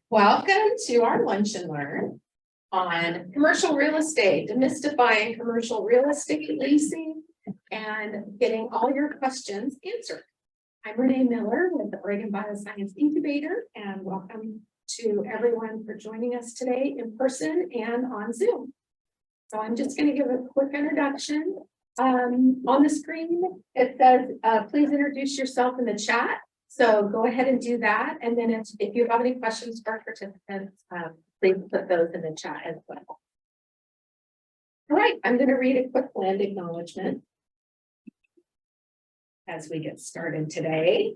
Welcome to our Lunch and Learn on commercial real estate, demystifying commercial real estate leasing and getting all your questions answered. I'm Renee Miller with the Oregon Bioscience Incubator, and welcome to everyone for joining us today in person and on Zoom. So I'm just going to give a quick introduction. On the screen, it says, please introduce yourself in the chat. So go ahead and do that. And then if you have any questions for our participants, please put those in the chat as well. All right, I'm going to read a quick land acknowledgement as we get started today.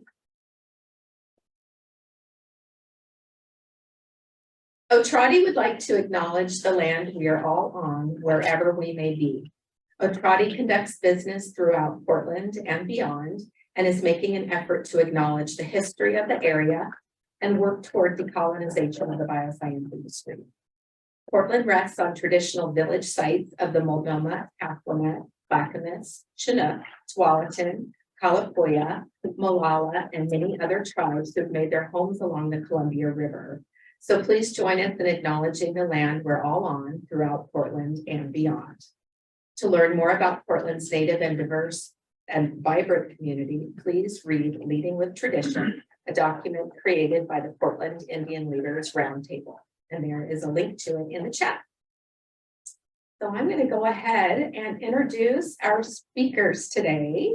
OTRADI would like to acknowledge the land we are all on, wherever we may be. OTRADI conducts business throughout Portland and beyond, and is making an effort to acknowledge the history of the area and work toward decolonization of the bioscience industry. Portland rests on traditional village sites of the Multnomah, Clackamas, Clackamas, Chinook, Tualatin, Kalapuya, Molalla, and many other tribes who have made their homes along the Columbia River. So please join us in acknowledging the land we're all on throughout Portland and beyond. To learn more about Portland's native and diverse and vibrant community, please read Leading with Tradition, a document created by the Portland Indian Leaders Roundtable. And there is a link to it in the chat. So I'm going to go ahead and introduce our speakers today.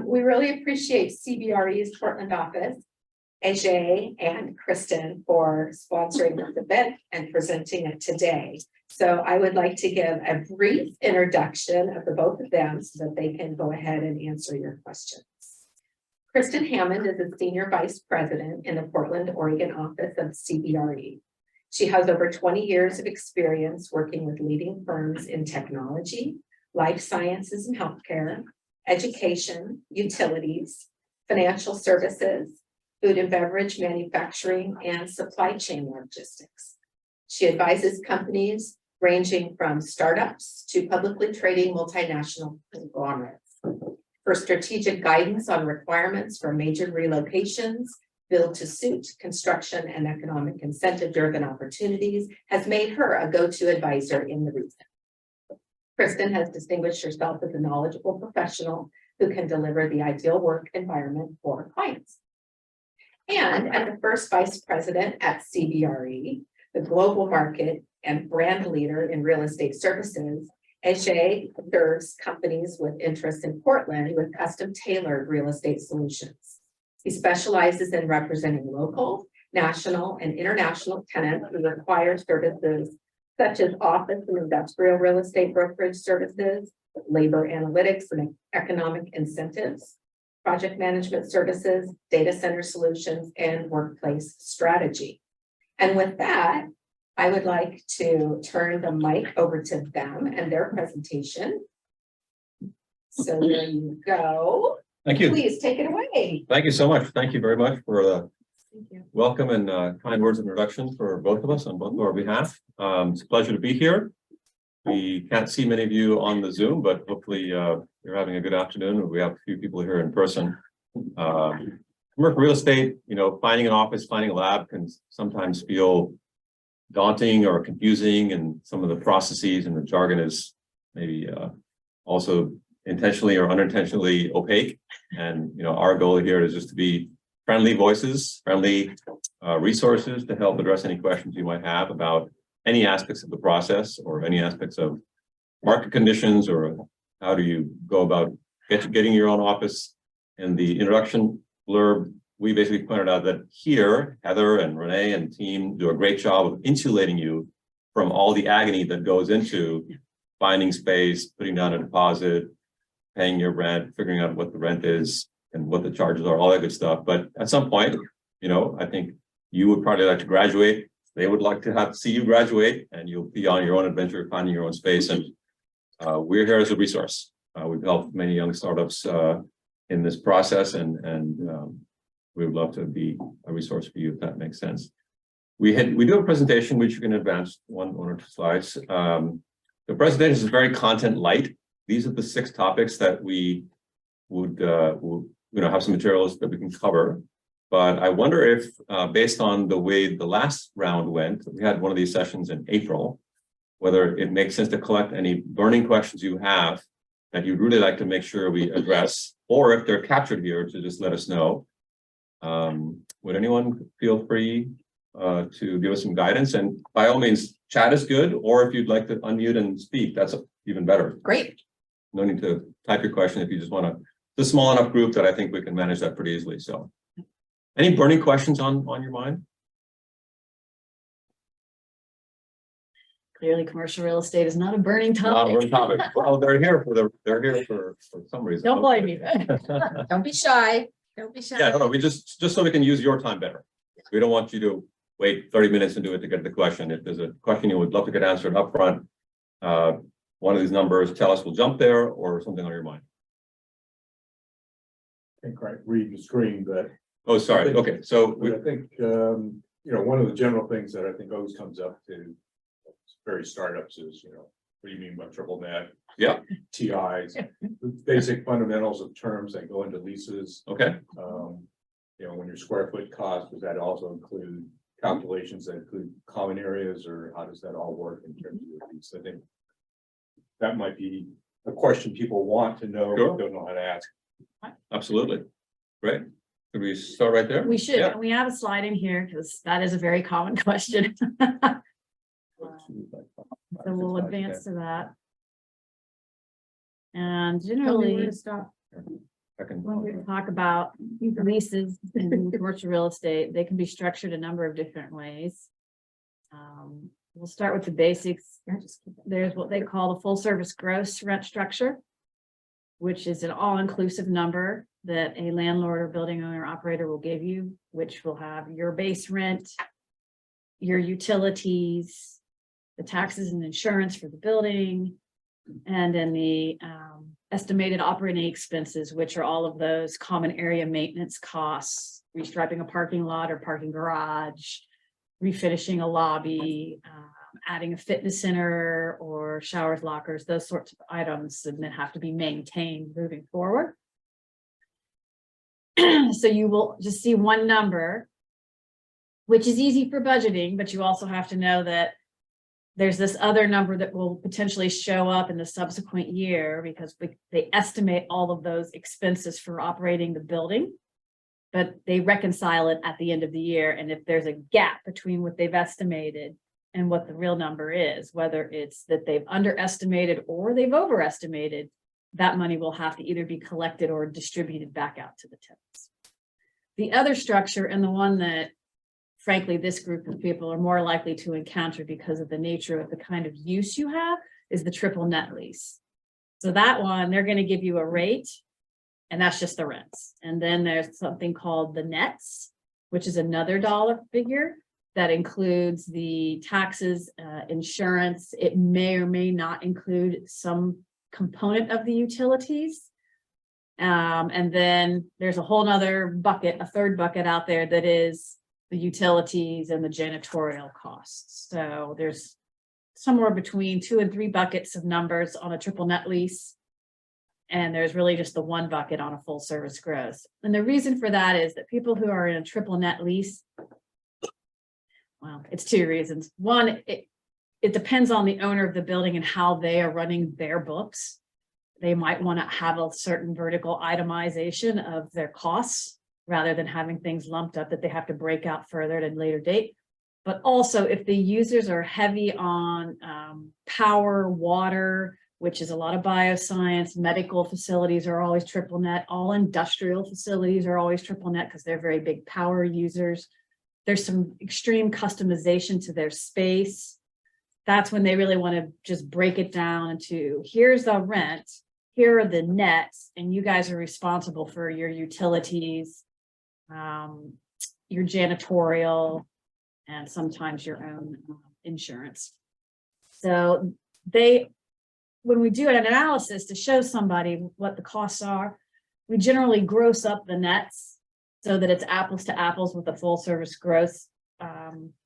We really appreciate CBRE's Portland office, Ajay and Kristin, for sponsoring this event and presenting it today. So I would like to give a brief introduction of the both of them so that they can go ahead and answer your questions. Kristin Hammond is a Senior Vice President in the Portland, Oregon office of CBRE. She has over 20 years of experience working with leading firms in technology, life sciences and healthcare, education, utilities, financial services, food and beverage manufacturing, and supply chain logistics. She advises companies ranging from startups to publicly trading multinational conglomerates for strategic guidance on requirements for major relocations, build-to-suit, construction, and economic incentive-driven opportunities has made her a go-to advisor in the region. Kristin has distinguished herself as a knowledgeable professional who can deliver the ideal work environment for clients. And as the first vice president at CBRE, the global market and brand leader in real estate services, Ajay serves companies with interests in Portland with custom-tailored real estate solutions. He specializes in representing local, national, and international tenants who require services such as office and industrial real estate brokerage services, labor analytics and economic incentives, project management services, data center solutions, and workplace strategy. And with that, I would like to turn the mic over to them and their presentation. So there you go. Thank you. Please take it away. Thank you so much. Thank you very much for the welcome and kind words of introduction for both of us on both of our behalf. It's a pleasure to be here. We can't see many of you on the Zoom, but hopefully you're having a good afternoon. We have a few people here in person. Commercial real estate, finding an office, finding a lab can sometimes feel daunting or confusing, and some of the processes and the jargon is maybe also intentionally or unintentionally opaque. And our goal here is just to be friendly voices, friendly resources to help address any questions you might have about any aspects of the process or any aspects of market conditions, or how do you go about getting your own office. In the introduction blurb, we basically pointed out that here, Heather and Renee and team do a great job of insulating you from all the agony that goes into finding space, putting down a deposit, paying your rent, figuring out what the rent is and what the charges are, all that good stuff. But at some point, I think you would probably like to graduate. They would like to see you graduate, and you'll be on your own adventure, finding your own space. And we're here as a resource. We've helped many young startups in this process, and we would love to be a resource for you if that makes sense. We do a presentation which you can advance one or two slides. The presentation is very content light. These are the 6 topics that we would have some materials that we can cover. But I wonder if, based on the way the last round went, we had one of these sessions in April, whether it makes sense to collect any burning questions you have that you'd really like to make sure we address, or if they're captured here, to just let us know. Would anyone feel free to give us some guidance? And by all means, chat is good, or if you'd like to unmute and speak, that's even better. Great. No need to type your question if you just want to. It's a small enough group that I think we can manage that pretty easily. So, any burning questions on your mind? Clearly, commercial real estate is not a burning Not a topic. burning topic. Well, they're here for some reason. Don't blame me. Don't be shy. Don't be shy. Yeah, no, we just so we can use your time better. We don't want you to wait 30 minutes and do it to get the question. If there's a question you would love to get answered up front, one of these numbers, tell us, we'll jump there, or something on your mind. I can't quite read the screen, but Oh, sorry. Okay, so I think, one of the general things that I think always comes up to very startups is, what do you mean by triple net? Yeah. TIs, the basic fundamentals of terms that go into leases. okay, When your square foot cost, does that also include calculations that include common areas, or how does that all work in terms of your lease? I think that might be a question people want to know, Sure. but don't know how to ask. absolutely. Great. Could we start right there? We should, Yeah. and we have a slide in here because that is a very common question. So we'll advance to that. And Tell me generally, where to stop. I can- when we talk about leases in commercial real estate, they can be structured a number of different ways. We'll start with the basics. There's what they call the full service gross rent structure, which is an all-inclusive number that a landlord or building owner operator will give you, which will have your base rent, your utilities, the taxes and insurance for the building, and then the estimated operating expenses, which are all of those common area maintenance costs, restriping a parking lot or parking garage, refinishing a lobby, adding a fitness center or showers, lockers, those sorts of items that have to be maintained moving forward. So you will just see one number, which is easy for budgeting, but you also have to know that there's this other number that will potentially show up in the subsequent year because they estimate all of those expenses for operating the building, but they reconcile it at the end of the year. And if there's a gap between what they've estimated and what the real number is, whether it's that they've underestimated or they've overestimated, that money will have to either be collected or distributed back out to the tenants. The other structure, and the one that frankly, this group of people are more likely to encounter because of the nature of the kind of use you have, is the triple net lease. So that one, they're going to give you a rate, and that's just the rents. And then there's something called the nets, which is another dollar figure that includes the taxes, insurance. It may or may not include some component of the utilities. And then there's a whole nother bucket, a third bucket out there that is the utilities and the janitorial costs. So there's somewhere between 2 and 3 buckets of numbers on a triple net lease. And there's really just the one bucket on a full service gross. And the reason for that is that people who are in a triple net lease, well, it's 2 reasons. One, it depends on the owner of the building and how they are running their books. They might want to have a certain vertical itemization of their costs, rather than having things lumped up that they have to break out further at a later date. But also if the users are heavy on power, water, which is a lot of bioscience, medical facilities are always triple net, all industrial facilities are always triple net because they're very big power users. There's some extreme customization to their space. That's when they really want to just break it down into, here's the rent, here are the nets, and you guys are responsible for your utilities, your janitorial, and sometimes your own insurance. So when we do an analysis to show somebody what the costs are, we generally gross up the nets so that it's apples to apples with the full service gross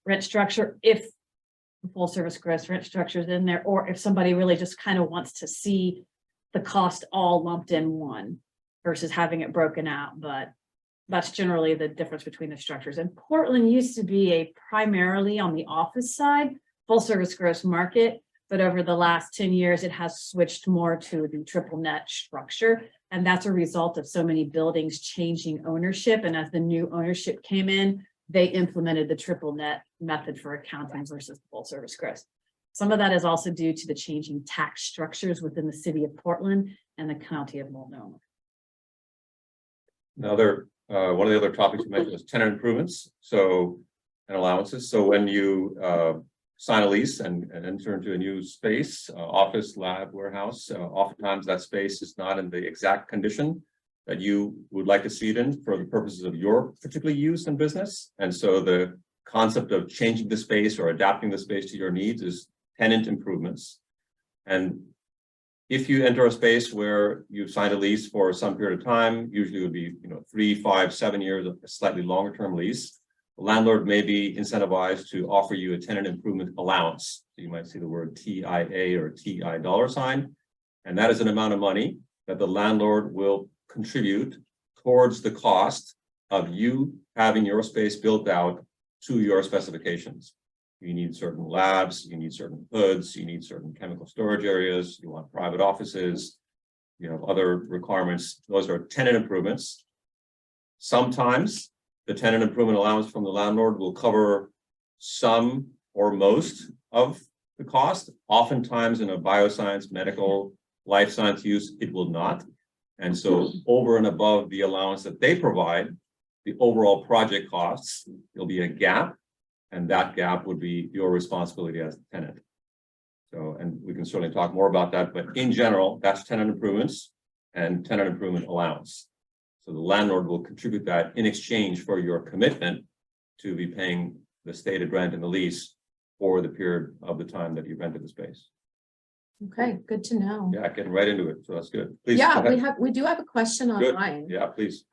rent structure, if the full service gross rent structure is in there, or if somebody really just kind of wants to see the cost all lumped in one versus having it broken out. But That's generally the difference between the structures. And Portland used to be a primarily on the office side, full service gross market. But over the last 10 years, it has switched more to the triple net structure. And that's a result of so many buildings changing ownership. And as the new ownership came in, they implemented the triple net method for accounting versus full service gross. Some of that is also due to the changing tax structures within the city of Portland and the county of Multnomah. Another, one of the other topics you mentioned was tenant improvements, so, and allowances. So when you sign a lease and enter into a new space, office, lab, warehouse, oftentimes that space is not in the exact condition that you would like to see it in for the purposes of your particular use and business. And so the concept of changing the space or adapting the space to your needs is tenant improvements. And if you enter a space where you've signed a lease for some period of time, usually it would be 3, 5, 7 years, a slightly longer term lease, the landlord may be incentivized to offer you a tenant improvement allowance. So you might see the word TIA or TI dollar sign. And that is an amount of money that the landlord will contribute towards the cost of you having your space built out to your specifications. You need certain labs, you need certain hoods, you need certain chemical storage areas, you want private offices, you have other requirements. Those are tenant improvements. Sometimes the tenant improvement allowance from the landlord will cover some or most of the cost. Oftentimes in a bioscience, medical, life science use, it will not. And so over and above the allowance that they provide, the overall project costs, there'll be a gap, and that gap would be your responsibility as the tenant. So, and we can certainly talk more about that, but in general, that's tenant improvements and tenant improvement allowance. So the landlord will contribute that in exchange for your commitment to be paying the stated rent in the lease for the period of the time that you rented the space. Okay, good to know. Yeah, getting right into it. So that's good. Please. Yeah, we do have a question online. Yeah, please.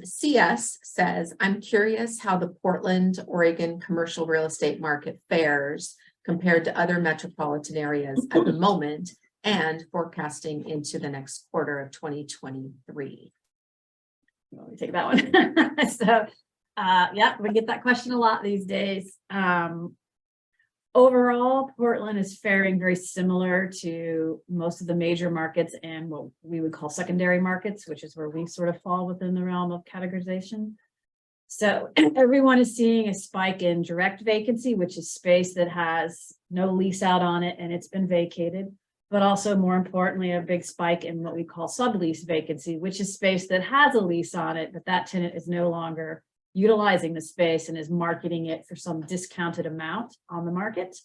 CS says, I'm curious how the Portland, Oregon commercial real estate market fares compared to other metropolitan areas at the moment and forecasting into the next quarter of 2023. Let me take that one. So, yeah, we get that question a lot these days. Overall, Portland is faring very similar to most of the major markets and what we would call secondary markets, which is where we sort of fall within the realm of categorization. So everyone is seeing a spike in direct vacancy, which is space that has no lease out on it and it's been vacated, but also more importantly, a big spike in what we call sublease vacancy, which is space that has a lease on it, but that tenant is no longer utilizing the space and is marketing it for some discounted amount on the market.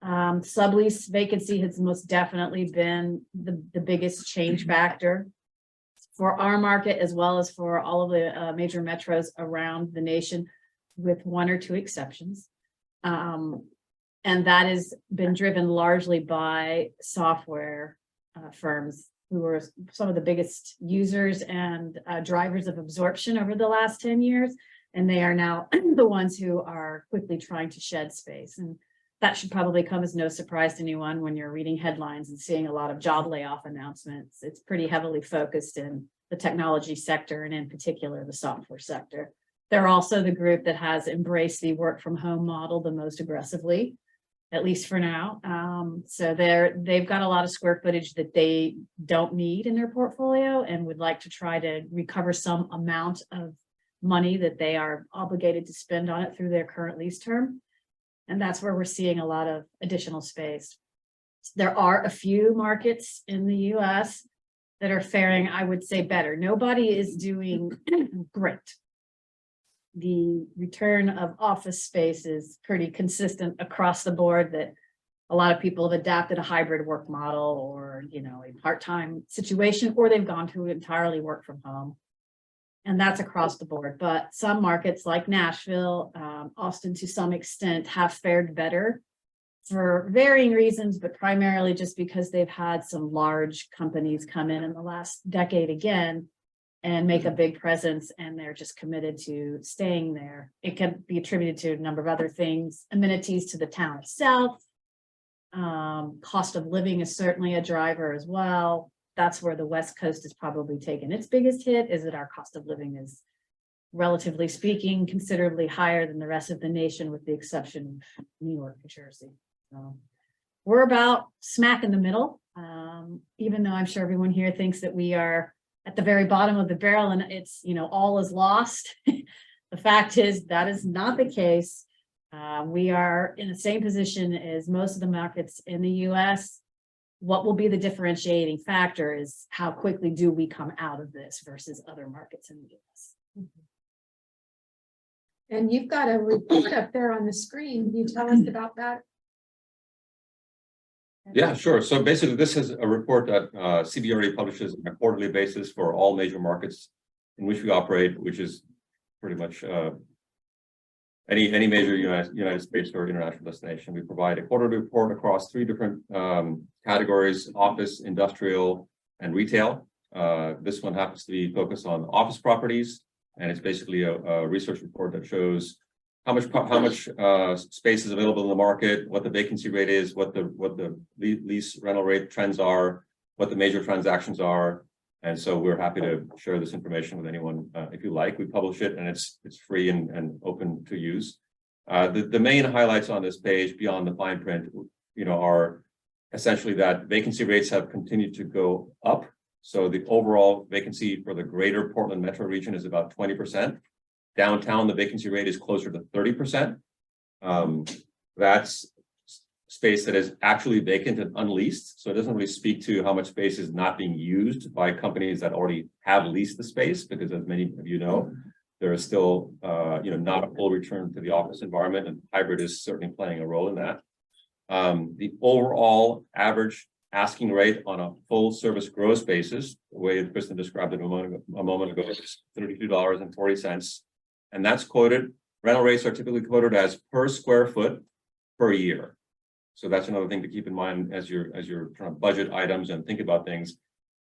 Sublease vacancy has most definitely been the biggest change factor for our market, as well as for all of the major metros around the nation, with one or two exceptions. And that has been driven largely by software firms who are some of the biggest users and drivers of absorption over the last 10 years. And they are now the ones who are quickly trying to shed space. And that should probably come as no surprise to anyone when you're reading headlines and seeing a lot of job layoff announcements. It's pretty heavily focused in the technology sector and in particular the software sector. They're also the group that has embraced the work from home model the most aggressively, at least for now. So they've got a lot of square footage that they don't need in their portfolio and would like to try to recover some amount of money that they are obligated to spend on it through their current lease term. And that's where we're seeing a lot of additional space. There are a few markets in the US that are faring, I would say, better. Nobody is doing great. The return of office space is pretty consistent across the board, that a lot of people have adapted a hybrid work model or, a part-time situation, or they've gone to entirely work from home. And that's across the board. But some markets like Nashville, Austin to some extent have fared better for varying reasons, but primarily just because they've had some large companies come in the last decade again and make a big presence, and they're just committed to staying there. It can be attributed to a number of other things, amenities to the town itself. Cost of living is certainly a driver as well. That's where the West Coast has probably taken its biggest hit, is that our cost of living is relatively speaking, considerably higher than the rest of the nation, with the exception of New York, New Jersey. So we're about smack in the middle, even though I'm sure everyone here thinks that we are at the very bottom of the barrel and it's, all is lost. The fact is that is not the case. We are in the same position as most of the markets in the US. What will be the differentiating factor is how quickly do we come out of this versus other markets in the US. And you've got a report up there on the screen. Can you tell us about that? Yeah, sure. So basically, this is a report that CBRE publishes on a quarterly basis for all major markets in which we operate, which is pretty much any major United States or international destination. We provide a quarterly report across 3 different categories: office, industrial, and retail. This one happens to be focused on office properties, and it's basically a research report that shows how much space is available in the market, what the vacancy rate is, what the lease rental rate trends are, what the major transactions are. And so we're happy to share this information with anyone if you like. We publish it, and it's free and open to use. The main highlights on this page, beyond the fine print, are essentially that vacancy rates have continued to go up. So the overall vacancy for the greater Portland metro region is about 20%. Downtown, the vacancy rate is closer to 30%. That's space that is actually vacant and unleased. So it doesn't really speak to how much space is not being used by companies that already have leased the space, because as many of you know, there is still not a full return to the office environment, and hybrid is certainly playing a role in that. The overall average asking rate on a full service gross basis, the way Kristin described it a moment ago, is $32.40. And that's quoted, rental rates are typically quoted as per square foot per year. So that's another thing to keep in mind as you're trying to budget items and think about things.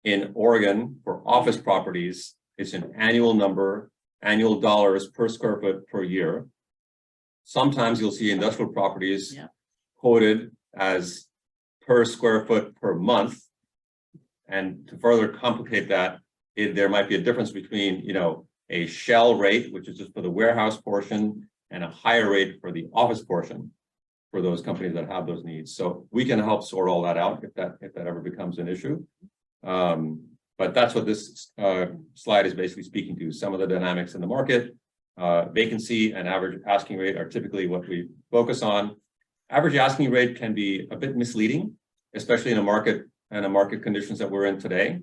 In Oregon, for office properties, it's an annual number, annual dollars per square foot per year. Sometimes you'll see industrial properties quoted as per square foot per month. And to further complicate that, there might be a difference between, a shell rate, which is just for the warehouse portion, and a higher rate for the office portion for those companies that have those needs. So we can help sort all that out if that ever becomes an issue. But that's what this slide is basically speaking to. Some of the dynamics in the market, vacancy and average asking rate are typically what we focus on. Average asking rate can be a bit misleading, especially in a market conditions that we're in today.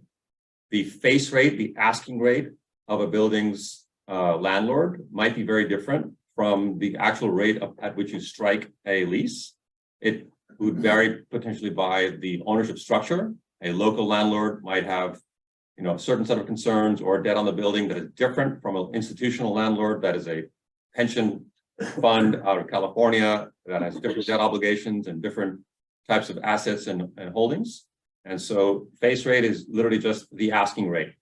The face rate, the asking rate of a building's landlord might be very different from the actual rate at which you strike a lease. It would vary potentially by the ownership structure. A local landlord might have, a certain set of concerns or debt on the building that is different from an institutional landlord that is a pension fund out of California that has different debt obligations and different types of assets and holdings. And so face rate is literally just the asking rate.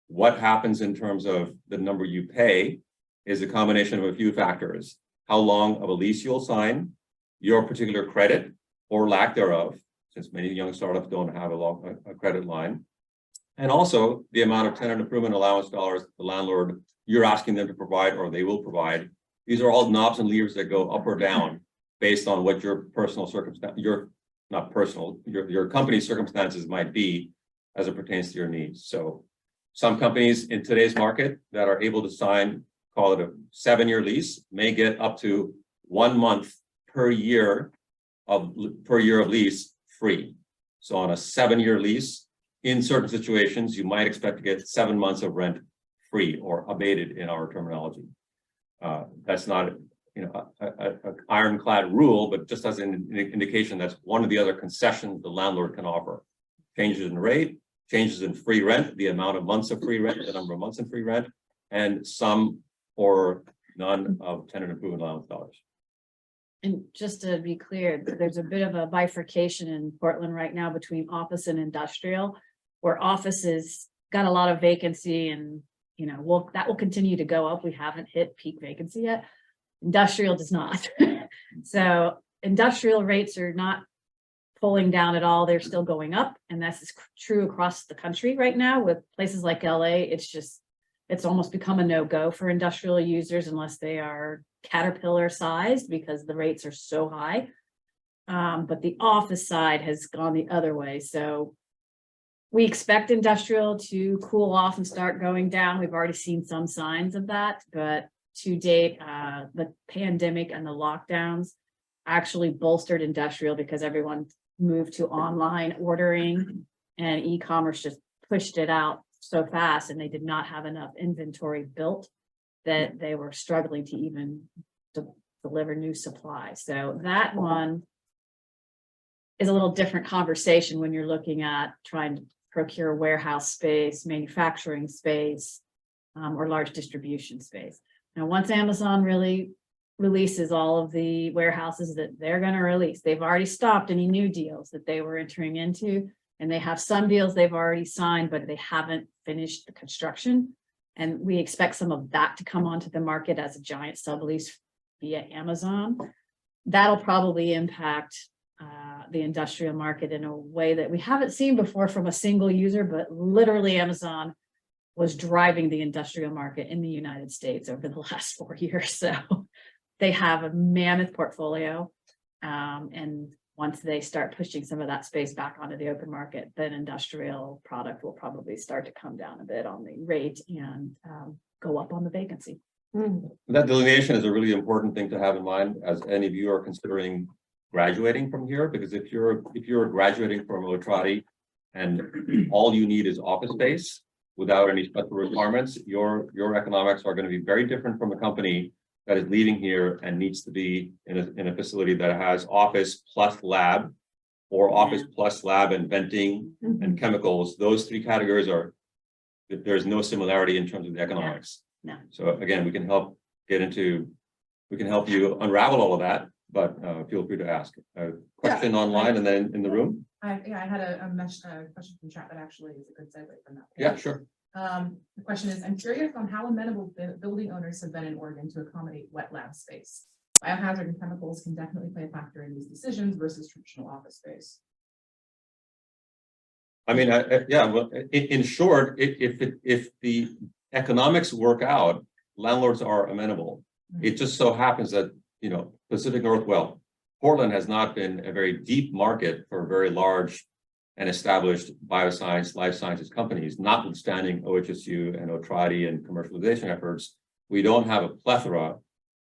What happens in terms of the number you pay is a combination of a few factors: how long of a lease you'll sign, your particular credit or lack thereof, since many young startups don't have a credit line, and also the amount of tenant improvement allowance dollars the landlord you're asking them to provide or they will provide. These are all knobs and levers that go up or down based on what your personal circumstance, your company's circumstances might be as it pertains to your needs. So some companies in today's market that are able to sign, call it a 7-year lease, may get up to 1 month per year of lease free. So on a 7-year lease, in certain situations, you might expect to get 7 months of rent free or abated in our terminology. That's not an ironclad rule, but just as an indication, that's one of the other concessions the landlord can offer. Changes in rate, changes in free rent, the amount of months of free rent, the number of months in free rent, and some or none of tenant improvement allowance dollars. And just to be clear, there's a bit of a bifurcation in Portland right now between office and industrial, where offices got a lot of vacancy and, that will continue to go up. We haven't hit peak vacancy yet. Industrial does not. So industrial rates are not pulling down at all. They're still going up. And that's true across the country right now with places like LA. It's just It's almost become a no-go for industrial users unless they are Caterpillar sized because the rates are so high. But the office side has gone the other way. So we expect industrial to cool off and start going down. We've already seen some signs of that, but to date, the pandemic and the lockdowns actually bolstered industrial because everyone moved to online ordering and e-commerce just pushed it out so fast, and they did not have enough inventory built that they were struggling to even deliver new supply. So that one is a little different conversation when you're looking at trying to procure warehouse space, manufacturing space, or large distribution space. Now, once Amazon really releases all of the warehouses that they're going to release, they've already stopped any new deals that they were entering into, and they have some deals they've already signed, but they haven't finished the construction. And we expect some of that to come onto the market as a giant sublease via Amazon. That'll probably impact the industrial market in a way that we haven't seen before from a single user, but literally Amazon was driving the industrial market in the United States over the last 4 years. So they have a mammoth portfolio. And once they start pushing some of that space back onto the open market, then industrial product will probably start to come down a bit on the rate and go up on the vacancy. That delineation is a really important thing to have in mind as any of you are considering graduating from here, because if you're graduating from OTRADI and all you need is office space without any special requirements, your economics are going to be very different from a company that is leaving here and needs to be in a facility that has office plus lab or office plus lab and venting and chemicals. Those three categories there's no similarity in terms of the economics. No. So again, we can help you unravel all of that, but feel free to ask a question online and then in the room. I had a question from chat that actually is a good segue from that. Yeah, sure. The question is, I'm curious on how amenable building owners have been in Oregon to accommodate wet lab space. Biohazard and chemicals can definitely play a factor in these decisions versus traditional office space. I mean, well, in short, if the economics work out, landlords are amenable. It just so happens that, Pacific Northwest, Portland has not been a very deep market for very large and established bioscience, life sciences companies, notwithstanding OHSU and OTRADI and commercialization efforts. We don't have a plethora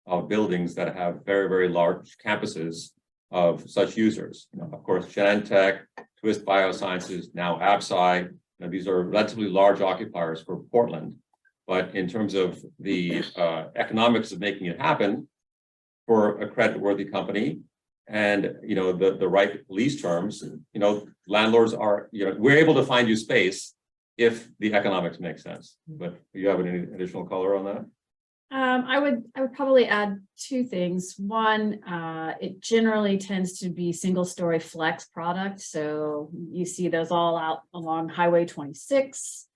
of buildings that have very, very large campuses of such users. Of course, Genentech, Twist Biosciences, now AbSci, these are relatively large occupiers for Portland. But in terms of the economics of making it happen for a credit-worthy company, and the right lease terms, landlords are, we're able to find you space if the economics make sense. But do you have any additional color on that? I would probably add two things. One, it generally tends to be single-story flex product. So you see those all out along Highway 26,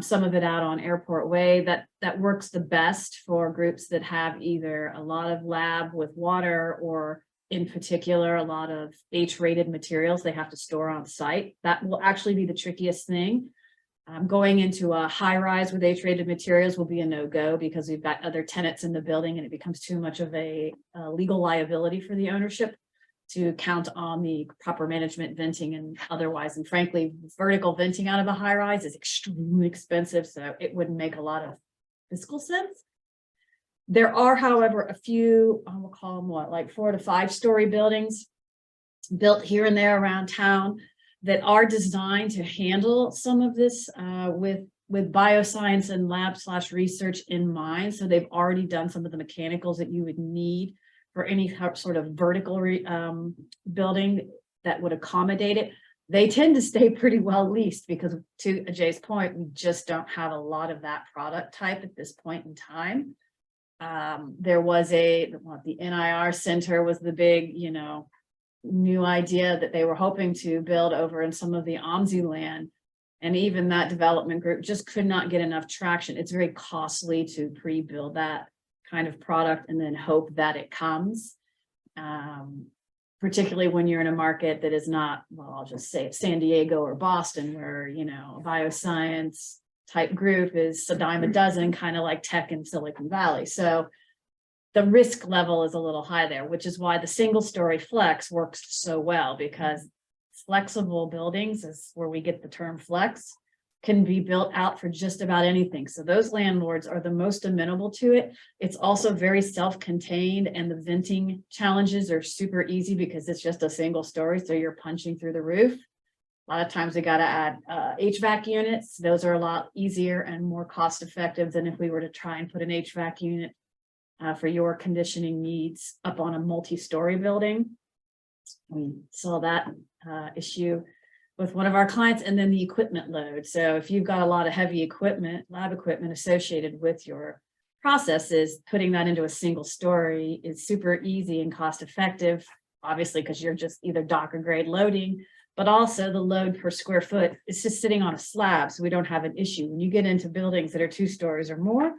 some of it out on Airport Way. That works the best for groups that have either a lot of lab with water or in particular, a lot of H-rated materials they have to store on site. That will actually be the trickiest thing. Going into a high rise with H-rated materials will be a no-go because we've got other tenants in the building and it becomes too much of a legal liability for the ownership to count on the proper management, venting, and otherwise. And frankly, vertical venting out of a high rise is extremely expensive, so it wouldn't make a lot of fiscal sense. There are, however, a few, we'll call them like 4 to 5 story buildings built here and there around town that are designed to handle some of this with bioscience and lab/research in mind. So they've already done some of the mechanicals that you would need for any sort of vertical building that would accommodate it. They tend to stay pretty well leased because, to Ajay's point, we just don't have a lot of that product type at this point in time. There was the NIR Center was the big, new idea that they were hoping to build over in some of the OMSI land. And even that development group just could not get enough traction. It's very costly to pre-build that kind of product and then hope that it comes. Particularly when you're in a market that is not, well, I'll just say San Diego or Boston, where, bioscience, type group is a dime a dozen, kind of like tech in Silicon Valley. So the risk level is a little high there, which is why the single story flex works so well, because flexible buildings is where we get the term flex, can be built out for just about anything. So those landlords are the most amenable to it. It's also very self-contained, and the venting challenges are super easy because it's just a single story. So you're punching through the roof. A lot of times we got to add HVAC units. Those are a lot easier and more cost effective than if we were to try and put an HVAC unit for your conditioning needs up on a multi-story building. We saw that issue with one of our clients, and then the equipment load. So if you've got a lot of heavy equipment, lab equipment associated with your processes, putting that into a single story is super easy and cost effective, obviously, because you're just either docker grade loading, but also the load per square foot is just sitting on a slab. So we don't have an issue. When you get into buildings that are 2 stories or more,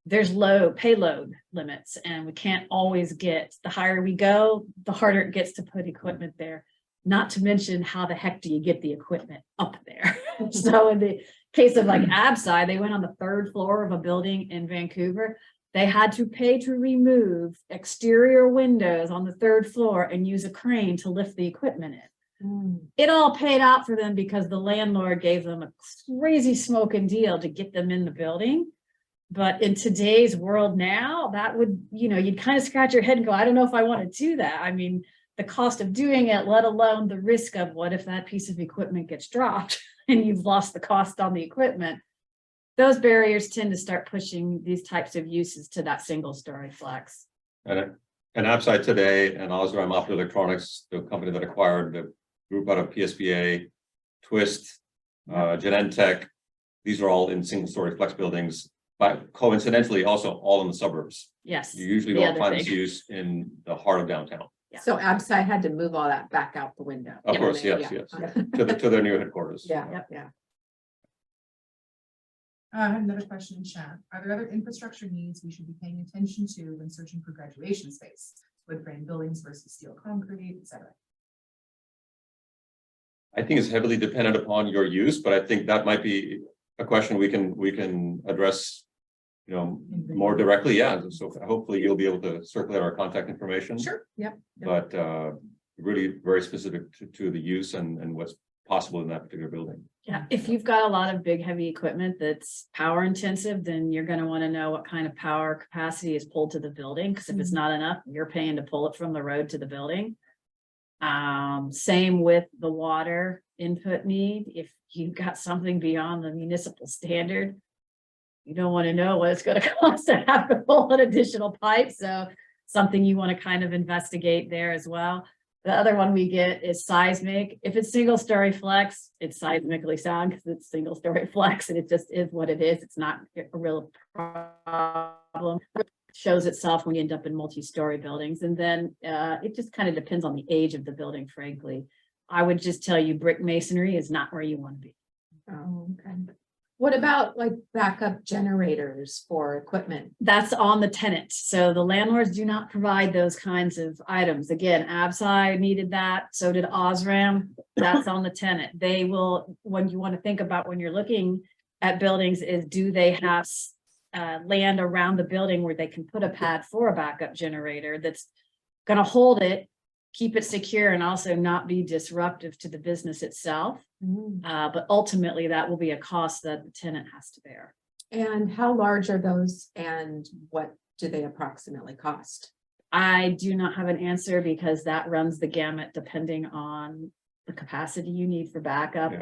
there's payload limits, and we can't always get, the higher we go, the harder it gets to put equipment there. Not to mention, how the heck do you get the equipment up there? So in the case of like AbSci, they went on the 3rd floor of a building in Vancouver. They had to pay to remove exterior windows on the 3rd floor and use a crane to lift the equipment in. It all paid out for them because the landlord gave them a crazy smoking deal to get them in the building. But in today's world now, that would, you'd kind of scratch your head and go, I don't know if I want to do that. I mean, the cost of doing it, let alone the risk of what if that piece of equipment gets dropped and you've lost the cost on the equipment. Those barriers tend to start pushing these types of uses to that single story flex. And AbSci today and Osram Optoelectronics, the company that acquired the group out of PSBA, Twist, Genentech, these are all in single story flex buildings, but coincidentally also all in the suburbs. Yes. You usually don't find this use in the heart of downtown. Yeah. So AbSci had to move all that back out the window. Of course, yes. To their new headquarters. Yeah. I have another question in chat. Are there other infrastructure needs we should be paying attention to when searching for graduation space? Wood frame buildings versus steel concrete, etc. I think it's heavily dependent upon your use, but I think that might be a question we can address, more directly. Yeah. So hopefully you'll be able to circulate our contact information. Sure. Yep. But really very specific to the use and what's possible in that particular building. Yeah, if you've got a lot of big heavy equipment that's power intensive, then you're going to want to know what kind of power capacity is pulled to the building, because if it's not enough, you're paying to pull it from the road to the building. Same with the water input need. If you've got something beyond the municipal standard, you don't want to know what it's going to cost to have to pull an additional pipe. So something you want to kind of investigate there as well. The other one we get is seismic. If it's single story flex, it's seismically sound because it's single story flex, and it just is what it is. It's not a real problem. It shows itself when you end up in multi-story buildings. And then it just kind of depends on the age of the building, frankly. I would just tell you brick masonry is not where you want to be. Oh, okay. What about like backup generators for equipment? That's on the tenant. So the landlords do not provide those kinds of items. Again, AbSci needed that. So did Osram. That's on the tenant. They will, when you want to think about when you're looking at buildings, is do they have land around the building where they can put a pad for a backup generator that's going to hold it, keep it secure, and also not be disruptive to the business itself. But ultimately that will be a cost that the tenant has to bear. And how large are those, and what do they approximately cost? I do not have an answer because that runs the gamut depending on the capacity you need for backup.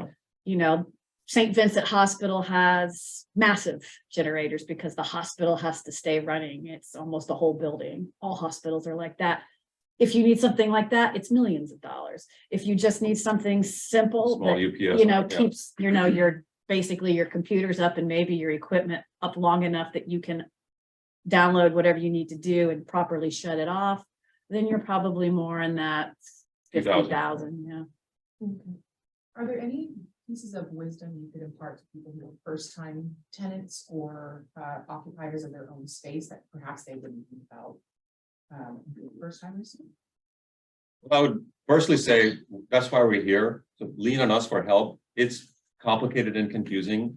Yeah. St. Vincent Hospital has massive generators because the hospital has to stay running. It's almost a whole building. All hospitals are like that. If you need something like that, it's millions of dollars. If you just need something simple, Small that, UPS. keeps, your basically your computer's up and maybe your equipment up long enough that you can download whatever you need to do and properly shut it off, then you're probably more in that 50,000. Yeah. Okay. Are there any pieces of wisdom you could impart to people who are first-time tenants or occupiers of their own space that perhaps they wouldn't think about first timers? I would personally say that's why we're here, to lean on us for help. It's complicated and confusing,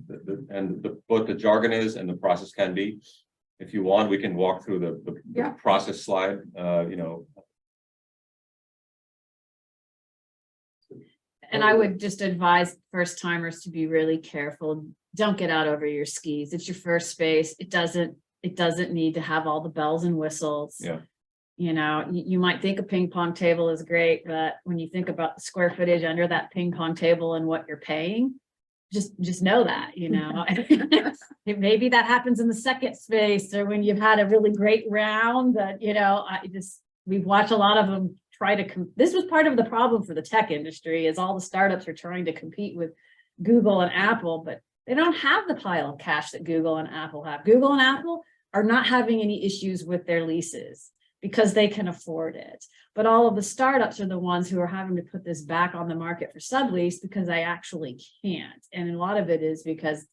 both the jargon is and the process can be. If you want, we can walk through the Yeah. process slide, And I would just advise first timers to be really careful. Don't get out over your skis. It's your first space. It doesn't need to have all the bells and whistles. Yeah. You know, you might think a ping pong table is great, but when you think about the square footage under that ping pong table and what you're paying, just know that, you know. Maybe that happens in the second space, or when you've had a really great round that, you know, we've watched a lot of them try to, this was part of the problem for the tech industry, is all the startups are trying to compete with Google and Apple, but they don't have the pile of cash that Google and Apple have. Google and Apple are not having any issues with their leases because they can afford it. But all of the startups are the ones who are having to put this back on the market for sublease because they actually can't. And a lot of it is because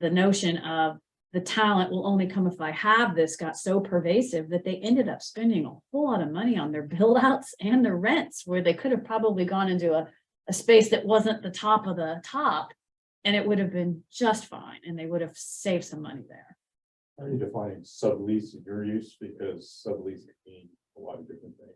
the notion of the talent will only come if I have this got so pervasive that they ended up spending a whole lot of money on their build outs and their rents, where they could have probably gone into a space that wasn't the top of the top, and it would have been just fine, and they would have saved some money there. How are you defining sublease in your use? Because sublease can mean a lot of different things.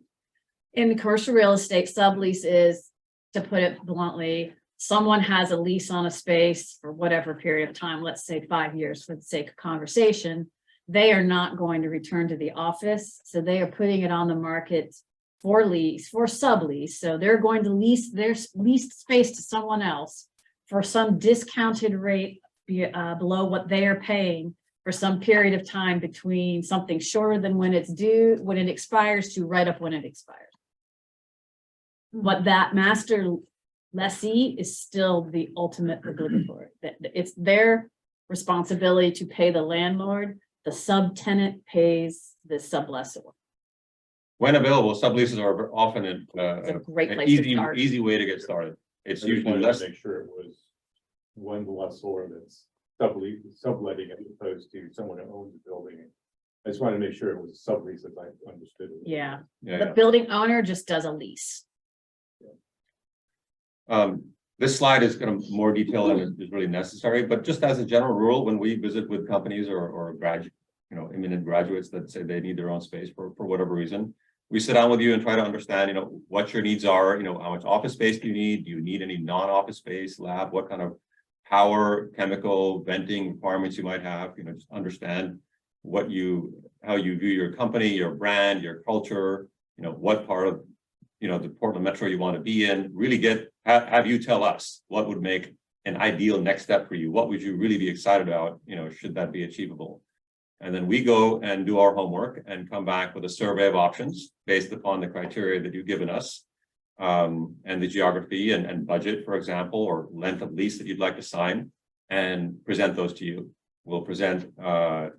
In commercial real estate, sublease is, to put it bluntly, someone has a lease on a space for whatever period of time, let's say 5 years for the sake of conversation. They are not going to return to the office. So they are putting it on the market for lease, for sublease. So they're going to lease their leased space to someone else for some discounted rate below what they are paying for some period of time, between something shorter than when it's due, when it expires, to right up when it expires. What that master lessee is still the ultimate obligatory. It's their responsibility to pay the landlord. The subtenant pays the sublessor. when available, subleases are often It's a an great place to start. easy way to get started. It's I just usually wanted less. to make sure it was one lessor that's subletting as opposed to someone who owns the building. I just wanted to make sure it was a sublease as I understood it. Yeah, Yeah, the yeah. building owner just does a lease. This slide is going to more detail than is really necessary, but just as a general rule, when we visit with companies or graduate, imminent graduates that say they need their own space for whatever reason, we sit down with you and try to understand, what your needs are. How much office space do you need? Do you need any non-office space, lab? What kind of power, chemical, venting requirements you might have? Just understand how you view your company, your brand, your culture. What part of the Portland Metro you want to be in. Really have you tell us what would make an ideal next step for you. What would you really be excited about? Should that be achievable? And then we go and do our homework and come back with a survey of options based upon the criteria that you've given us, and the geography and budget, for example, or length of lease that you'd like to sign, and present those to you. We'll present a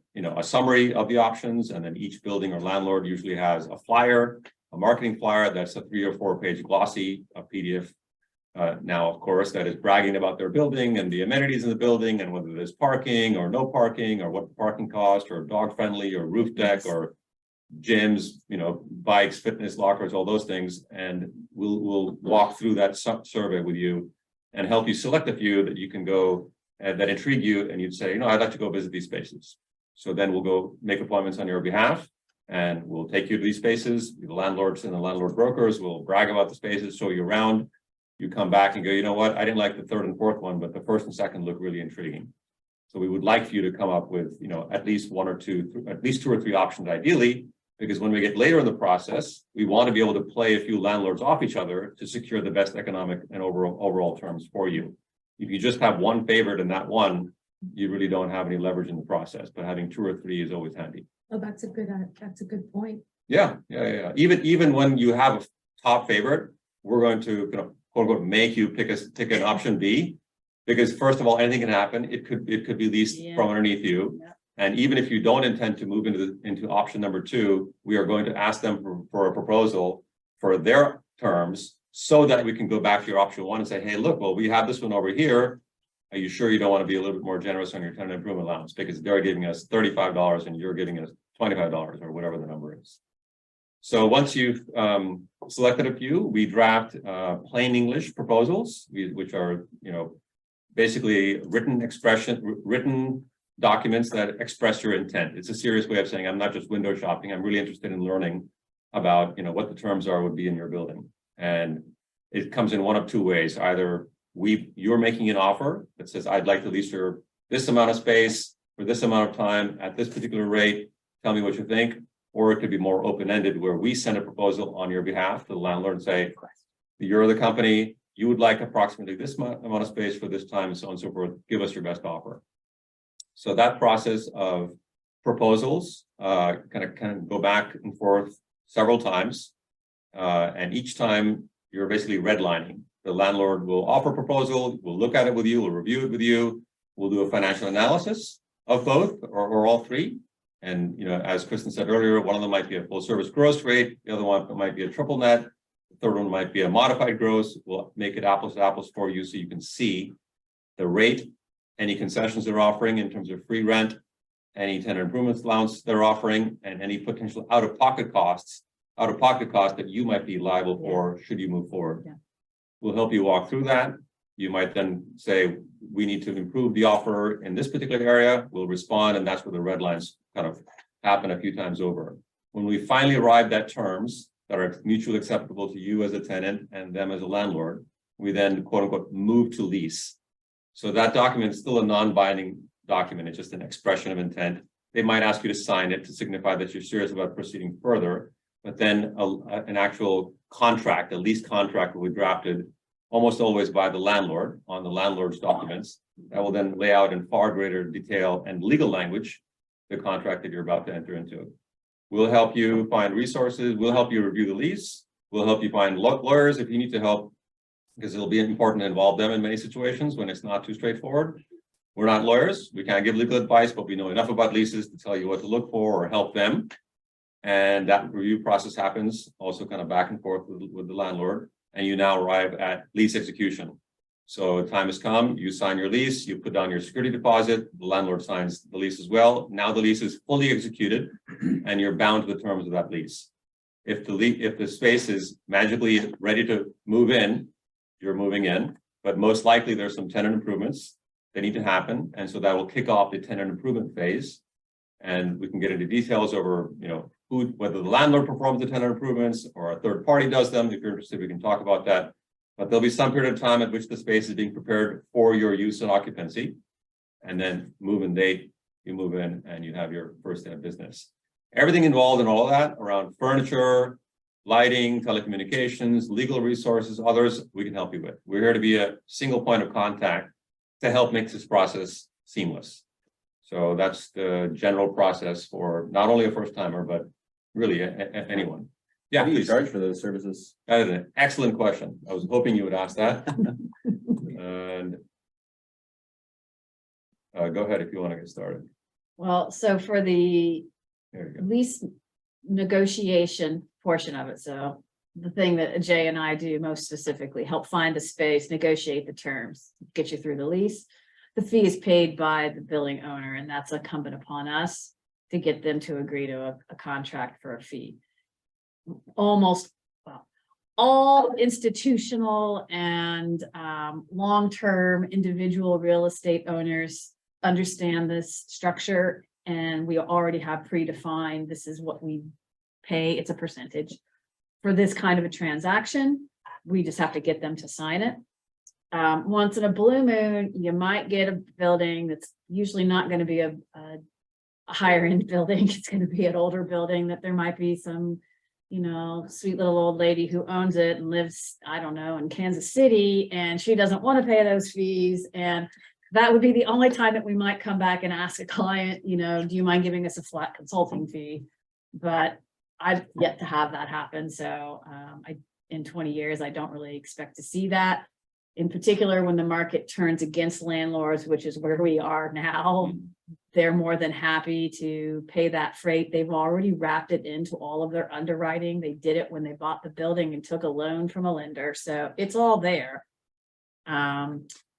summary of the options, and then each building or landlord usually has a flyer, a marketing flyer that's a 3 or 4 page glossy, a PDF. Now, of course, that is bragging about their building and the amenities in the building, and whether there's parking or no parking, or what the parking cost, or dog friendly, or roof deck, or gyms, bikes, fitness lockers, all those things. And we'll walk through that survey with you and help you select a few that you can go that intrigue you, and you'd say, I'd like to go visit these spaces. So then we'll go make appointments on your behalf, and we'll take you to these spaces. The landlords and the landlord brokers will brag about the spaces, show you around. You come back and go, you know what? I didn't like the third and fourth one, but the first and second look really intriguing. So we would like for you to come up with, at least 1 or 2, at least 2 or 3 options ideally, because when we get later in the process, we want to be able to play a few landlords off each other to secure the best economic and overall terms for you. If you just have one favorite and that one, you really don't have any leverage in the process, but having 2 or 3 is always handy. Oh, that's a good point. Yeah. Even when you have a top favorite, we're going to quote unquote make you pick an option B, because first of all, anything can happen. It could be leased from underneath you. Yeah. And even if you don't intend to move into option number 2, we are going to ask them for a proposal for their terms, so that we can go back to your option 1 and say, hey, look, well, we have this one over here. Are you sure you don't want to be a little bit more generous on your tenant improvement allowance? Because they're giving us $35 and you're giving us $25 or whatever the number is. So once you've selected a few, we draft plain English proposals, which are, basically written documents that express your intent. It's a serious way of saying, I'm not just window shopping. I'm really interested in learning about, what the terms are would be in your building. And it comes in one of two ways. Either you're making an offer that says, I'd like to lease your this amount of space for this amount of time at this particular rate. Tell me what you think. Or it could be more open-ended, where we send a proposal on your behalf to the landlord and say, you're the company, you would like approximately this amount of space for this time, and so on and so forth. Give us your best offer. So that process of proposals kind of go back and forth several times. And each time you're basically redlining. The landlord will offer a proposal, we'll look at it with you, we'll review it with you, we'll do a financial analysis of both or all three. And as Kristin said earlier, one of them might be a full service gross rate, the other one might be a triple net, the third one might be a modified gross. We'll make it apples to apples for you so you can see the rate, any concessions they're offering in terms of free rent, any tenant improvements allowance they're offering, and any potential out-of-pocket costs that you might be liable for should you move forward. Yeah. We'll help you walk through that. You might then say, we need to improve the offer in this particular area. We'll respond, and that's where the red lines kind of happen a few times over. When we finally arrive at terms that are mutually acceptable to you as a tenant and them as a landlord, we then quote unquote move to lease. So that document is still a non-binding document. It's just an expression of intent. They might ask you to sign it to signify that you're serious about proceeding further, but then an actual contract, a lease contract will be drafted almost always by the landlord on the landlord's documents that will then lay out in far greater detail and legal language the contract that you're about to enter into. We'll help you find resources. We'll help you review the lease. We'll help you find lawyers if you need to help, because it'll be important to involve them in many situations when it's not too straightforward. We're not lawyers. We can't give legal advice, but we know enough about leases to tell you what to look for or help them. And that review process happens also kind of back and forth with the landlord. And you now arrive at lease execution. So time has come, you sign your lease, you put down your security deposit, the landlord signs the lease as well. Now the lease is fully executed and you're bound to the terms of that lease. If the space is magically ready to move in, you're moving in, but most likely there's some tenant improvements that need to happen. And so that will kick off the tenant improvement phase. And we can get into details over, whether the landlord performs the tenant improvements or a third party does them. If you're interested, we can talk about that. But there'll be some period of time at which the space is being prepared for your use and occupancy. And then move-in date, you move in and you have your first day of business. Everything involved in all of that around furniture, lighting, telecommunications, legal resources, others, we can help you with. We're here to be a single point of contact to help make this process seamless. So that's the general process for not only a first timer, but really anyone. Yeah, How do you please. charge for those services? That is an excellent question. I was hoping you would ask that. And go ahead if you want to get started. Well, so for the There you go. lease negotiation portion of it, so the thing that Ajay and I do most specifically, help find the space, negotiate the terms, get you through the lease. The fee is paid by the building owner, and that's incumbent upon us to get them to agree to a contract for a fee. All institutional and long-term individual real estate owners understand this structure, and we already have predefined, this is what we pay, it's a percentage. For this kind of a transaction, we just have to get them to sign it. Once in a blue moon, you might get a building that's usually not going to be a higher end building. It's going to be an older building that there might be some, sweet little old lady who owns it and lives, I don't know, in Kansas City, and she doesn't want to pay those fees. And that would be the only time that we might come back and ask a client, do you mind giving us a flat consulting fee? But I've yet to have that happen. So in 20 years, I don't really expect to see that. In particular, when the market turns against landlords, which is where we are now, they're more than happy to pay that freight. They've already wrapped it into all of their underwriting. They did it when they bought the building and took a loan from a lender. So it's all there.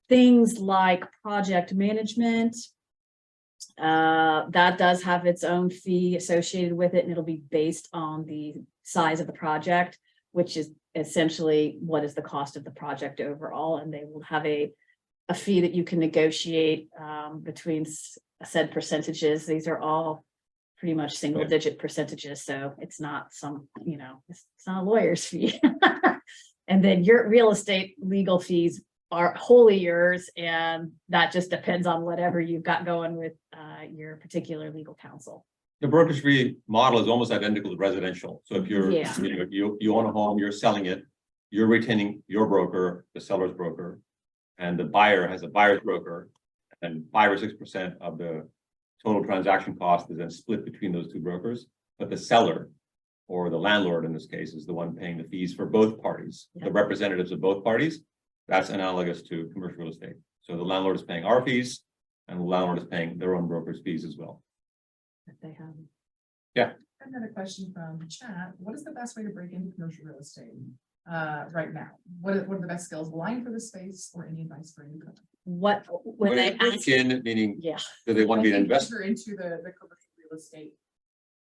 Things like project management, that does have its own fee associated with it, and it'll be based on the size of the project, which is essentially what is the cost of the project overall, and they will have a a fee that you can negotiate between said percentages. These are all pretty much single digit percentages. So it's not some, it's not a lawyer's fee. And then your real estate legal fees are wholly yours. And that just depends on whatever you've got going with your particular legal counsel. The brokerage fee model is almost identical to residential. So if you're, Yeah. you own a home, you're selling it, you're retaining your broker, the seller's broker, and the buyer has a buyer's broker, and 5 or 6% of the total transaction cost is then split between those two brokers. But the seller, or the landlord in this case, is the one paying the fees for both parties, Yeah. the representatives of both parties. That's analogous to commercial real estate. So the landlord is paying our fees, and the landlord is paying their own broker's fees as well. That they have. Another question from the chat. What is the best way to break into commercial real estate right now? What are the best skills? Lying for the space or any advice for income? When they ask, In, meaning, yeah, do they want to be an investor? Into the commercial real estate.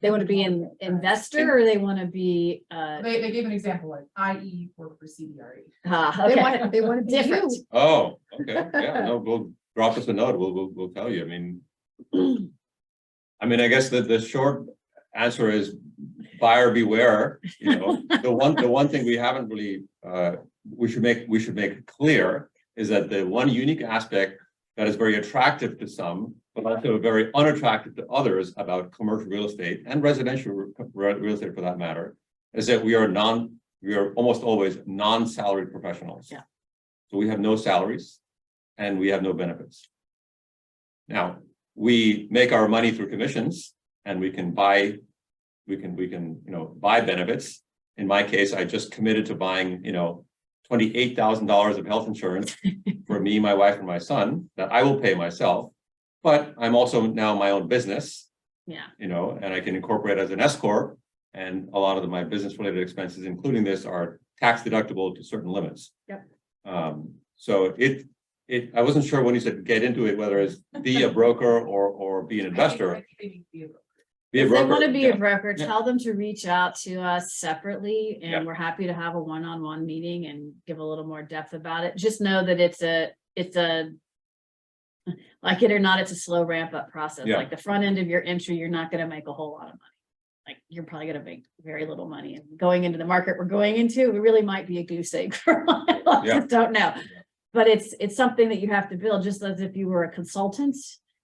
they want to be an investor or they want to be, They gave an example, like, i.e. work for CBRE. okay. They want to be Different. you. Oh, okay, yeah, no, we'll drop us a note, we'll tell you, I guess the short answer is buyer beware, the one thing we haven't really, we should make clear is that the one unique aspect that is very attractive to some, but also very unattractive to others about commercial real estate and residential real estate for that matter, is that we are almost always non-salaried professionals. Yeah. So we have no salaries and we have no benefits. Now, we make our money through commissions and we can buy benefits. In my case, I just committed to buying, $28,000 of health insurance for me, my wife, and my son that I will pay myself. But I'm also now my own business, Yeah. and I can incorporate as an S corp, and a lot of my business related expenses, including this, are tax deductible to certain limits. Yep. So I wasn't sure when you said get into it, whether it's be a broker or be an investor. I think they need to be a broker. Be a If they broker. want to be Yeah. a broker, Yeah. tell them to reach out to us separately and Yeah. we're happy to have a one-on-one meeting and give a little more depth about it. Just know that it's a, like it or not, it's a slow ramp up process. Yeah. Like the front end of your entry, you're not going to make a whole lot of money. Like you're probably going to make very little money. And going into the market we're going into, it really might be a goose egg for a while. I Yeah. just don't know. But it's something that you have to build, just as if you were a consultant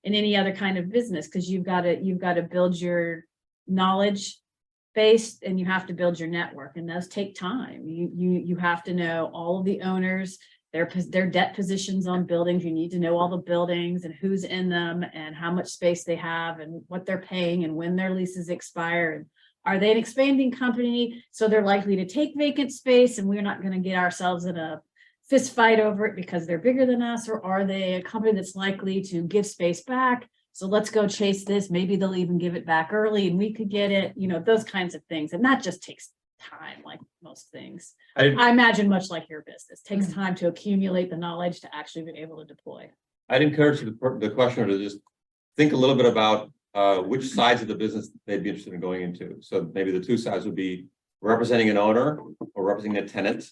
in any other kind of business, because you've got to build your knowledge base and you have to build your network, and those take time. You have to know all of the owners, their debt positions on buildings. You need to know all the buildings and who's in them and how much space they have and what they're paying and when their leases expire. And are they an expanding company? So they're likely to take vacant space and we're not going to get ourselves in a fist fight over it because they're bigger than us, or are they a company that's likely to give space back? So let's go chase this. Maybe they'll even give it back early and we could get it, those kinds of things. And that just takes time, like most things. I imagine much like your business takes time to accumulate the knowledge to actually be able to deploy. I'd encourage the questioner to just think a little bit about which sides of the business they'd be interested in going into. So maybe the two sides would be representing an owner or representing a tenant.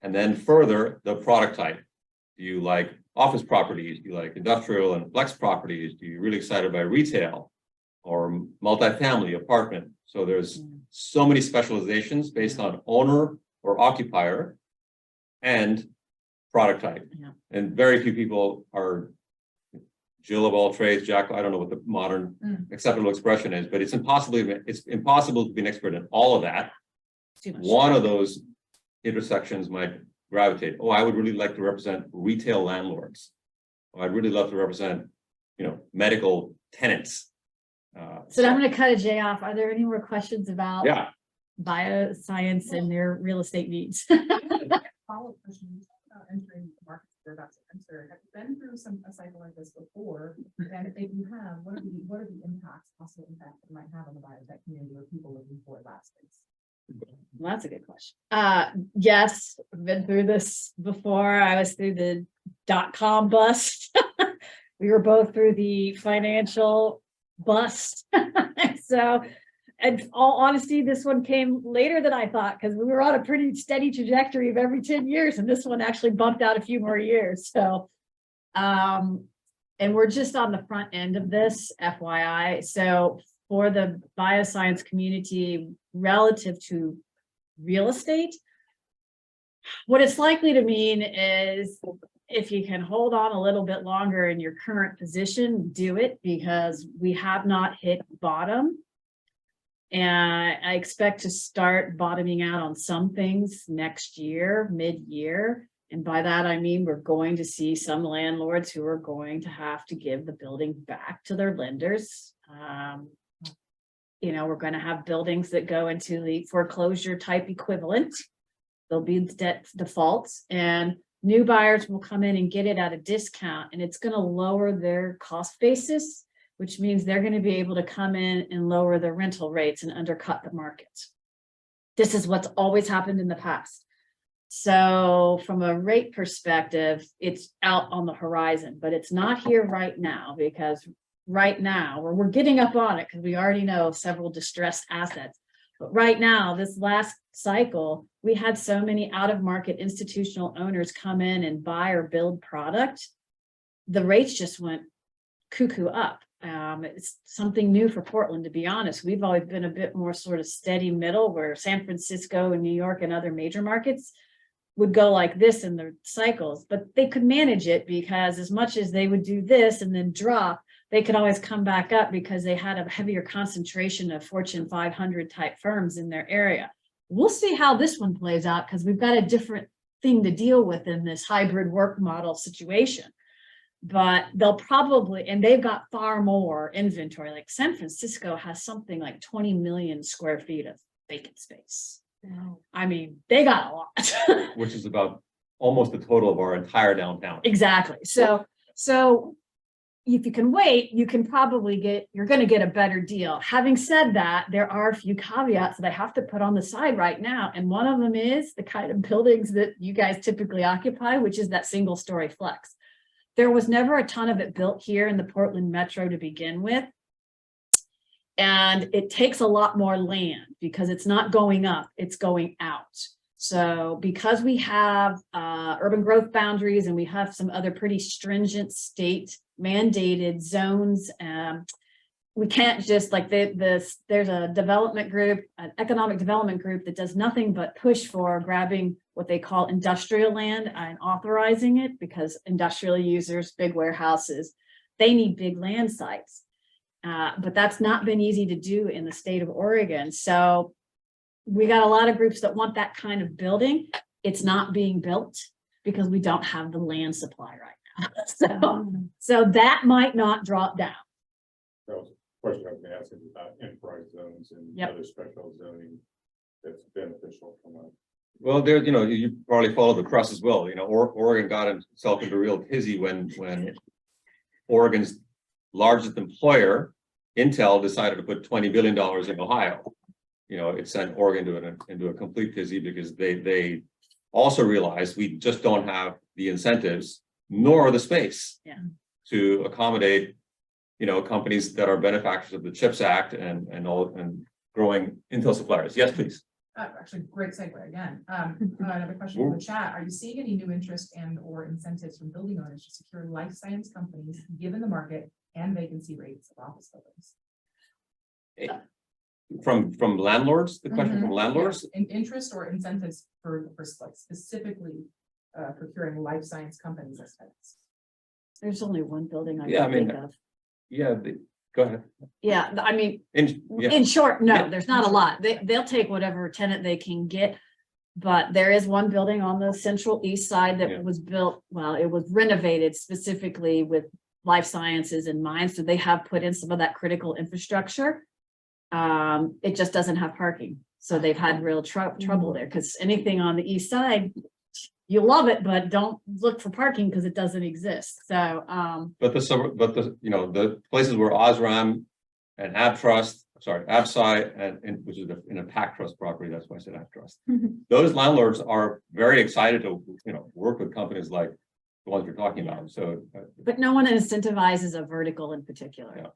And then further, the product type. Do you like office properties? Do you like industrial and flex properties? Do you really excited by retail or multifamily apartment? So there's so many specializations based on owner or occupier and product type. Yeah. And very few people are Jill of all trades, Jack. I don't know what the modern acceptable expression is, but it's impossible to be an expert in all of that. Too much. One of those intersections might gravitate. Oh, I would really like to represent retail landlords. Oh, I'd really love to represent, medical tenants. So I'm going to cut Ajay off. Are there any more questions about Yeah. bioscience and their real estate needs? Follow-up question, you talked about entering the market you're about to enter. Have you been through a cycle like this before? And if you have, what are the impacts, possible impacts it might have on the biotech community or people looking for that space? Well, that's a good question. Yes, I've been through this before. I was through the .com bust. We were both through the financial bust. So, in all honesty, this one came later than I thought because we were on a pretty steady trajectory of every 10 years, and this one actually bumped out a few more years. So And we're just on the front end of this, FYI. So for the bioscience community relative to real estate, what it's likely to mean is if you can hold on a little bit longer in your current position, do it, because we have not hit bottom. And I expect to start bottoming out on some things next year, mid-year. And by that, I mean, we're going to see some landlords who are going to have to give the building back to their lenders. You know, we're going to have buildings that go into the foreclosure type equivalent. There'll be debt defaults, and new buyers will come in and get it at a discount, and it's going to lower their cost basis, which means they're going to be able to come in and lower their rental rates and undercut the market. This is what's always happened in the past. So from a rate perspective, it's out on the horizon, but it's not here right now, because right now we're getting up on it because we already know several distressed assets. But right now, this last cycle, we had so many out-of-market institutional owners come in and buy or build product. The rates just went cuckoo up. It's something new for Portland, to be honest. We've always been a bit more sort of steady middle, where San Francisco and New York and other major markets would go like this in their cycles, but they could manage it because as much as they would do this and then drop, they could always come back up because they had a heavier concentration of Fortune 500 type firms in their area. We'll see how this one plays out, because we've got a different thing to deal with in this hybrid work model situation. But they'll probably, and they've got far more inventory. Like San Francisco has something like 20 million square feet of vacant space. I mean, they got a lot. Which is about almost the total of our entire downtown. Exactly. So if you can wait, you can probably you're going to get a better deal. Having said that, there are a few caveats that I have to put on the side right now. And one of them is the kind of buildings that you guys typically occupy, which is that single story flex. There was never a ton of it built here in the Portland metro to begin with. And it takes a lot more land because it's not going up, it's going out. So because we have urban growth boundaries and we have some other pretty stringent state mandated zones, we can't just like there's a development group, an economic development group that does nothing but push for grabbing what they call industrial land and authorizing it, because industrial users, big warehouses, they need big land sites. But that's not been easy to do in the state of Oregon. So we got a lot of groups that want that kind of building. It's not being built because we don't have the land supply right now. So that might not drop down. That was a question I was going to ask about enterprise zones and other special zoning that's beneficial from a. Well, there, you know, you probably follow the press as well. You know, Oregon got itself into a real tizzy when Oregon's largest employer, Intel, decided to put $20 billion in Ohio. You know, it sent Oregon into a complete tizzy because they also realized we just don't have the incentives nor the space to accommodate, you know, companies that are benefactors of the CHIPS Act and growing Intel suppliers. Yes, please. Actually, great segue again. Another question from the chat. Are you seeing any new interest and or incentives from building owners to secure life science companies given the market and vacancy rates of office buildings? From landlords, the question from landlords? Yeah. Interest or incentives for like specifically procuring life science companies as tenants. There's only one building I can think of. Yeah, go ahead. Yeah, I mean, In short, no, Yeah. there's not a lot. They'll take whatever tenant they can get. But there is one building on the central east side that was built, well, it was renovated specifically with life sciences in mind. So they have put in some of that critical infrastructure. It just doesn't have parking. So they've had real trouble there, because anything on the east side, you love it, but don't look for parking because it doesn't exist. So, but the you know, the places where Osram and AbSci and which is in a PAC trust property, that's why I said AbTrust. Those landlords are very excited to, you know, work with companies like the ones we're talking about. So, but no one incentivizes a vertical in particular.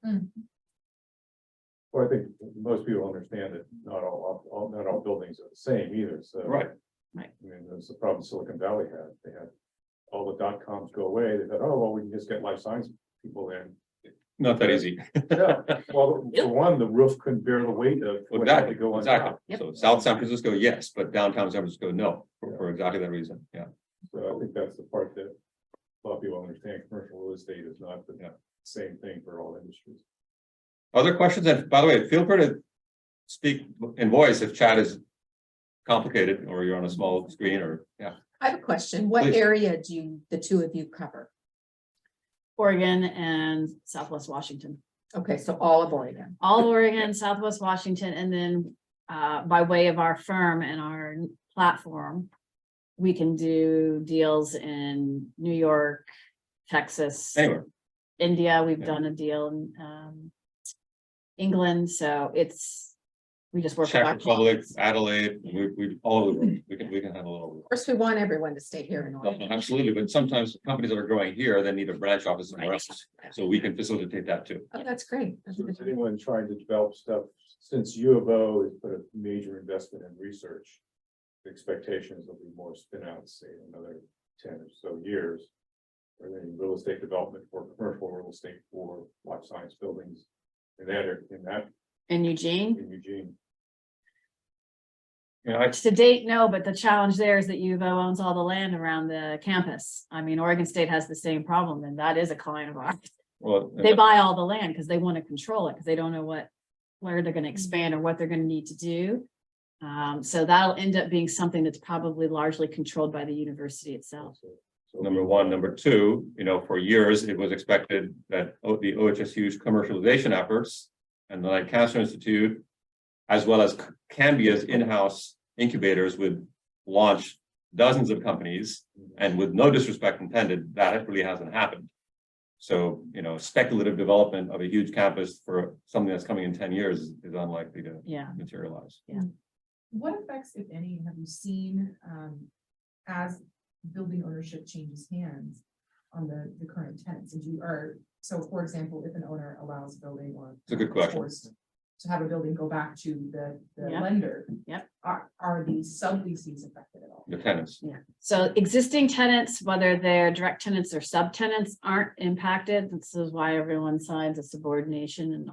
Well, I think most people understand that not all buildings are the same either. So right. I mean, that's the problem Silicon Valley had. They had all the .coms go away, they thought, oh, well, we can just get life science people in. Not that easy. Yeah, well, for one, the roof couldn't bear the weight of what had to go on Exactly. top. So South San Francisco, yes, but downtown San Francisco, no, for exactly that reason. Yeah. So I think that's the part that a lot of people understand. Commercial real estate is not the same thing for all industries. Other questions? And by the way, feel free to speak in voice if chat is complicated or you're on a small screen or, yeah. I have a question. What Please. area do the two of you cover? Oregon and Southwest Washington. Okay, so all of Oregon. All of Oregon, Southwest Washington, and then by way of our firm and our platform, we can do deals in New York, Texas, Anywhere. India. We've Yeah. done a deal in England, so we just work with Czech our Republic, clients. Adelaide, we all over the world. We can handle it all over the Of course, we want everyone to stay here in world. Oregon. No, absolutely, but sometimes companies that are growing here, they need a branch office somewhere Right. else. So we can facilitate that too. Oh, that's great. That's So good is to know. anyone trying to develop stuff, since U of O has put a major investment in research, the expectations will be more spin outs, say, in another 10 or so years. Or then real estate development for commercial real estate for life science buildings. In In Eugene, Eugene. You know, to date, no, but the challenge there is that U of O owns all the land around the campus. I mean, Oregon State has the same problem, and that is a client of ours. well, They buy all the land because they want to control it, because they don't know where they're going to expand or what they're going to need to do. So that'll end up being something that's probably largely controlled by the university itself. So number one, number two, you know, for years, it was expected that the OHSU's commercialization efforts and the Light Cancer Institute, as well as Cambia's in-house incubators would launch dozens of companies, and with no disrespect intended, that really hasn't happened. So, you know, speculative development of a huge campus for something that's coming in 10 years is unlikely to Yeah. materialize. What effects, if any, have you seen as building ownership changes hands on the current tenants? So for example, if an owner allows a building or It's a good question. forced to have a building go back to the Yep. lender. Yep. Are these subleases affected at all? The tenants. Yeah, so existing tenants, whether they're direct tenants or subtenants, aren't impacted. This is why everyone signs a subordination and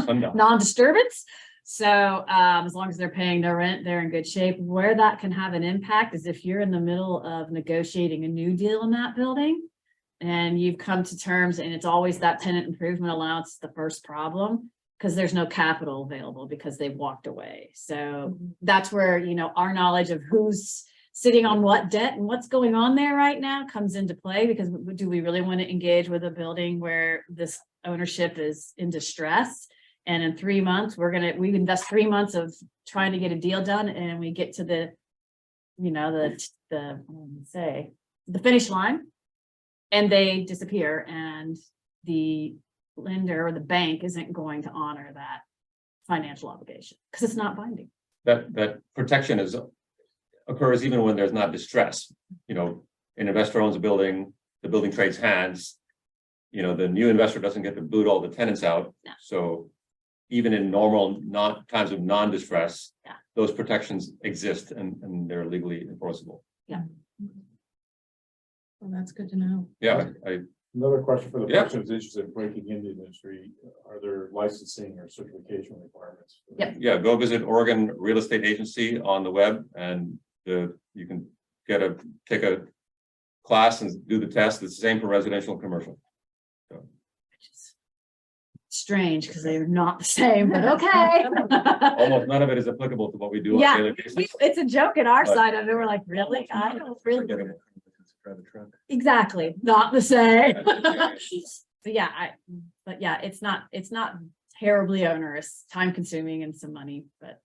Sundown. non-disturbance. So as long as they're paying their rent, they're in good shape. Where that can have an impact is if you're in the middle of negotiating a new deal in that building and you've come to terms, and it's always that tenant improvement allowance, the first problem, because there's no capital available because they've walked away. So that's where, you know, our knowledge of who's sitting on what debt and what's going on there right now comes into play, because do we really want to engage with a building where this ownership is in distress? And in 3 months, we invest 3 months of trying to get a deal done, and we get to the, you know, the finish line, and they disappear, and the lender or the bank isn't going to honor that financial obligation because it's not binding. That protection occurs even when there's not distress. You know, an investor owns a building, the building trades hands. You know, the new investor doesn't get to boot all the tenants out. No. So even in normal times of non-distress, Yeah. those protections exist and they're legally enforceable. Well, that's good to know. Yeah, Another question for the Yeah. person who's interested in breaking into the industry, are there licensing or certification requirements? Yep. go visit Oregon Real Estate Agency on the web, and you can take a class and do the test. It's the same for residential and commercial. Which is strange because they're not the same, but okay. Almost none of it is applicable to what we do on a Yeah. daily basis. It's a joke at our But- side of it. We're like, really? I don't really. Forget it. Drive a truck. Exactly, not the same. But yeah, it's not terribly onerous, time consuming and some money, but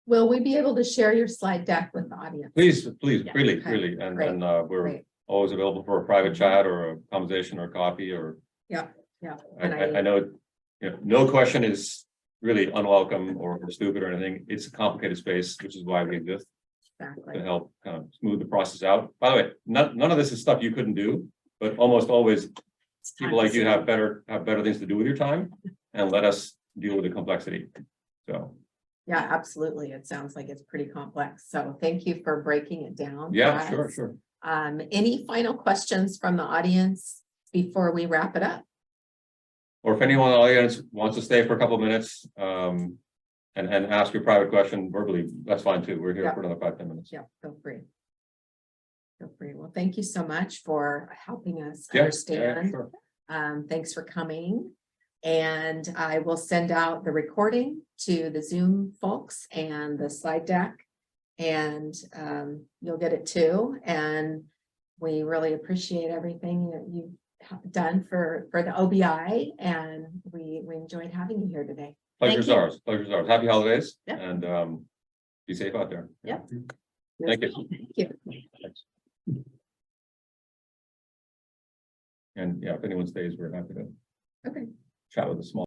Will we be able to share your slide deck with the audience? Please, Yeah. really, Okay. really, Great. and we're Great. always available for a private chat or a conversation or coffee or. Yeah. I know, you know, no question is really unwelcome or stupid or anything. It's a complicated space, which is why we exist, to Exactly. help kind of smooth the process out. By the way, none of this is stuff you couldn't do, but almost always it's people like you time-consuming. have better things to do with your time, and let us deal with the complexity. So, Yeah, absolutely. It sounds like it's pretty complex. So thank you for breaking it down. for yeah, us. sure. Any final questions from the audience before we wrap it up? Or if anyone in the audience wants to stay for a couple of minutes, and ask your private question verbally, that's fine too. We're here Yeah. for another 5-10 minutes. Yeah, feel free. Feel free. Well, thank you so much for helping us Yeah, understand. sure. Thanks for coming. And I will send out the recording to the Zoom folks and the slide deck. And you'll get it too. And we really appreciate everything that you've done for the OBI. And we enjoyed having you here today. Pleasure's Thank you. ours. Pleasure's ours. Happy holidays. Yeah. And be safe out there. Yeah. Thank you. Thank you. And yeah, if anyone stays, we're happy to Okay. chat with a small